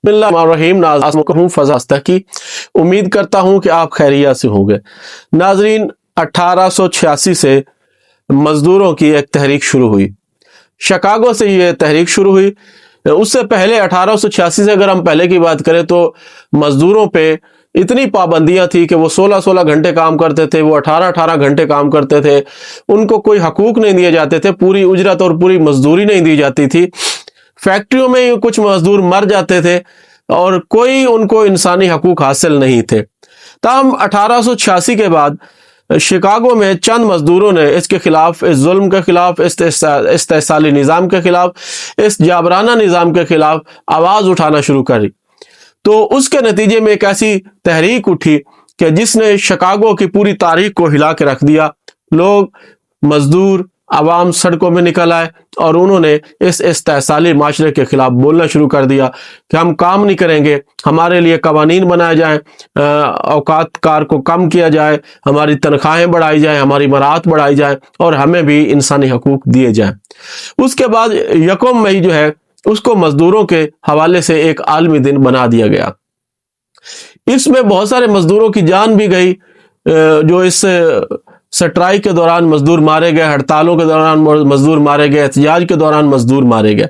بسم اللہ الرحمن الرحیم. ناظرین فضا کی امید کرتا ہوں کہ آپ خیریت سے ہوں گے. ناظرین 1886 سے مزدوروں کی ایک تحریک شروع ہوئی. شکاگو سے یہ تحریک شروع ہوئی. اس سے پہلے 1886 سے اگر ہم پہلے کی بات کریں تو مزدوروں پہ اتنی پابندیاں تھی کہ وہ 16 گھنٹے کام کرتے تھے, وہ 18 گھنٹے کام کرتے تھے, ان کو کوئی حقوق نہیں دیے جاتے تھے, پوری اجرت اور پوری مزدوری نہیں دی جاتی تھی. فیکٹریوں میں کچھ مزدور مر جاتے تھے اور کوئی ان کو انسانی حقوق حاصل نہیں تھے. تاہم 1886 کے بعد شکاگو میں چند مزدوروں نے اس کے خلاف, اس ظلم کے خلاف, اس استحصالی نظام کے خلاف, اس جابرانہ نظام کے خلاف آواز اٹھانا شروع کری. تو اس کے نتیجے میں ایک ایسی تحریک اٹھی کہ جس نے شکاگو کی پوری تاریخ کو ہلا کے رکھ دیا. لوگ, مزدور, عوام سڑکوں میں نکل آئے اور انہوں نے اس استحصالی معاشرے کے خلاف بولنا شروع کر دیا کہ ہم کام نہیں کریں گے, ہمارے لیے قوانین بنائے جائیں, اوقات کار کو کم کیا جائے, ہماری تنخواہیں بڑھائی جائیں, ہماری مراعات بڑھائی جائیں اور ہمیں بھی انسانی حقوق دیے جائیں. اس کے بعد 1 مئی جو ہے اس کو مزدوروں کے حوالے سے ایک عالمی دن بنا دیا گیا. اس میں بہت سارے مزدوروں کی جان بھی گئی, جو اس سٹرائک کے دوران مزدور مارے گئے, ہڑتالوں کے دوران مزدور مارے گئے, احتجاج کے دوران مزدور مارے گئے.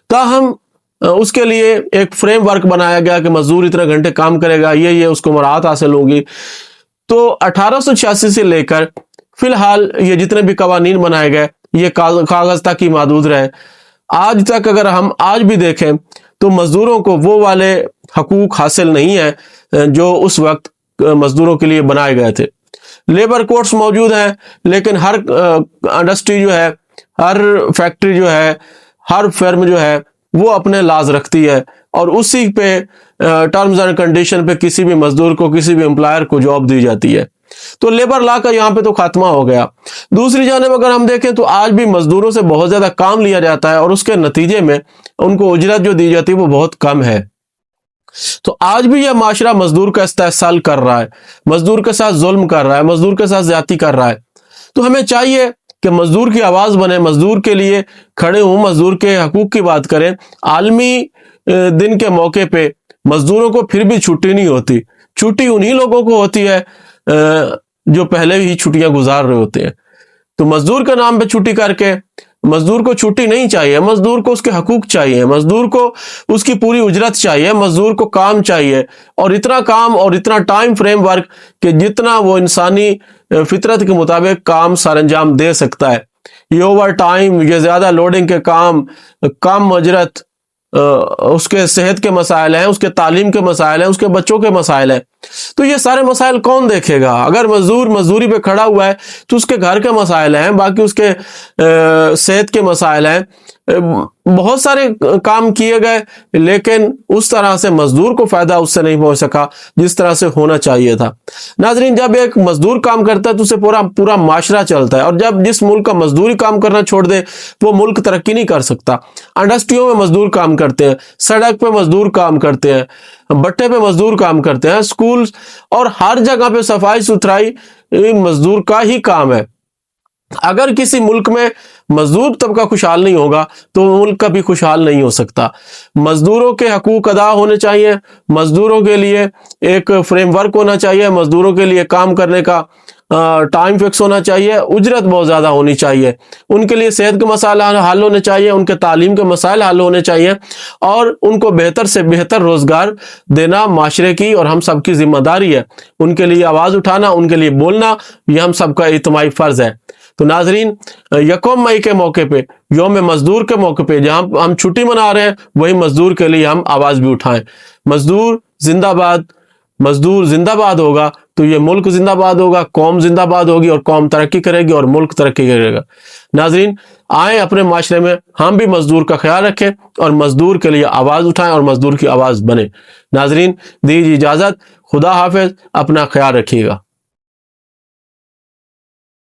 تاہم اس کے لیے ایک فریم ورک بنایا گیا کہ مزدور اتنے گھنٹے کام کرے گا, یہ اس کو مراعات حاصل ہوگی. تو 1886 سے لے کر فی الحال یہ جتنے بھی قوانین بنائے گئے یہ کاغذ تک ہی محدود رہے. آج تک اگر ہم آج بھی دیکھیں تو مزدوروں کو وہ والے حقوق حاصل نہیں ہیں جو اس وقت مزدوروں کے لیے بنائے گئے تھے. لیبر کوڈز موجود ہیں, لیکن ہر انڈسٹری جو ہے, ہر فیکٹری جو ہے, ہر فرم جو ہے وہ اپنے لاز رکھتی ہے اور اسی پہ ٹرمز اینڈ کنڈیشن پہ کسی بھی مزدور کو, کسی بھی امپلائر کو جاب دی جاتی ہے. تو لیبر لا کا یہاں پہ تو خاتمہ ہو گیا. دوسری جانب اگر ہم دیکھیں تو آج بھی مزدوروں سے بہت زیادہ کام لیا جاتا ہے اور اس کے نتیجے میں ان کو اجرت جو دی جاتی ہے وہ بہت کم ہے. تو آج بھی یہ معاشرہ مزدور کا استحصال کر رہا ہے, مزدور کے ساتھ ظلم کر رہا ہے, مزدور کے ساتھ زیادتی کر رہا ہے. تو ہمیں چاہیے کہ مزدور کی آواز بنے, مزدور کے لیے کھڑے ہوں, مزدور کے حقوق کی بات کریں. عالمی دن کے موقع پہ مزدوروں کو پھر بھی چھٹی نہیں ہوتی. چھٹی انہی لوگوں کو ہوتی ہے جو پہلے ہی چھٹیاں گزار رہے ہوتے ہیں. تو مزدور کے نام پہ چھٹی کر کے, مزدور کو چھٹی نہیں چاہیے, مزدور کو اس کے حقوق چاہیے, مزدور کو اس کی پوری اجرت چاہیے, مزدور کو کام چاہیے اور اتنا کام اور اتنا ٹائم فریم ورک کہ جتنا وہ انسانی فطرت کے مطابق کام سر انجام دے سکتا ہے. یہ اوور ٹائم, یہ زیادہ لوڈنگ کے کام, کم اجرت, اس کے صحت کے مسائل ہیں, اس کے تعلیم کے مسائل ہیں, اس کے بچوں کے مسائل ہیں. تو یہ سارے مسائل کون دیکھے گا؟ اگر مزدور مزدوری پہ کھڑا ہوا ہے تو اس کے گھر کے مسائل ہیں, باقی اس کے صحت کے مسائل ہیں, بہت سارے کام کیے گئے, لیکن اس طرح سے مزدور کو فائدہ اس سے نہیں پہنچ سکا جس طرح سے ہونا چاہیے تھا. ناظرین, جب ایک مزدور کام کرتا ہے تو اسے پورا معاشرہ چلتا ہے, اور جب جس ملک کا مزدوری کام کرنا چھوڑ دے وہ ملک ترقی نہیں کر سکتا. انڈسٹریوں میں مزدور کام کرتے ہیں, سڑک پہ مزدور کام کرتے ہیں, بٹے پہ مزدور کام کرتے ہیں, سکول اور ہر جگہ پہ صفائی ستھرائی مزدور کا ہی کام ہے. اگر کسی ملک میں مزدور طبقہ خوشحال نہیں ہوگا تو ملک کا بھی خوشحال نہیں ہو سکتا. مزدوروں کے حقوق ادا ہونے چاہیے, مزدوروں کے لیے ایک فریم ورک ہونا چاہیے, مزدوروں کے لیے کام کرنے کا ٹائم فکس ہونا چاہیے, اجرت بہت زیادہ ہونی چاہیے, ان کے لیے صحت کے مسائل حل ہونے چاہیے, ان کے تعلیم کے مسائل حل ہونے چاہیے, اور ان کو بہتر سے بہتر روزگار دینا معاشرے کی اور ہم سب کی ذمہ داری ہے. ان کے لیے آواز اٹھانا, ان کے لیے بولنا, یہ ہم سب کا اجتماعی فرض ہے. تو ناظرین, 1 مئی کے موقع پہ, یوم مزدور کے موقع پہ جہاں ہم چھٹی منا رہے ہیں, وہی مزدور کے لیے ہم آواز بھی اٹھائیں. مزدور زندہ باد, مزدور زندہ باد ہوگا تو یہ ملک زندہ باد ہوگا, قوم زندہ باد ہوگی اور قوم ترقی کرے گی اور ملک ترقی کرے گا. ناظرین, آئیں اپنے معاشرے میں ہم بھی مزدور کا خیال رکھیں اور مزدور کے لیے آواز اٹھائیں اور مزدور کی آواز بنے. ناظرین, دیجیے اجازت, خدا حافظ, اپنا خیال رکھیے گا.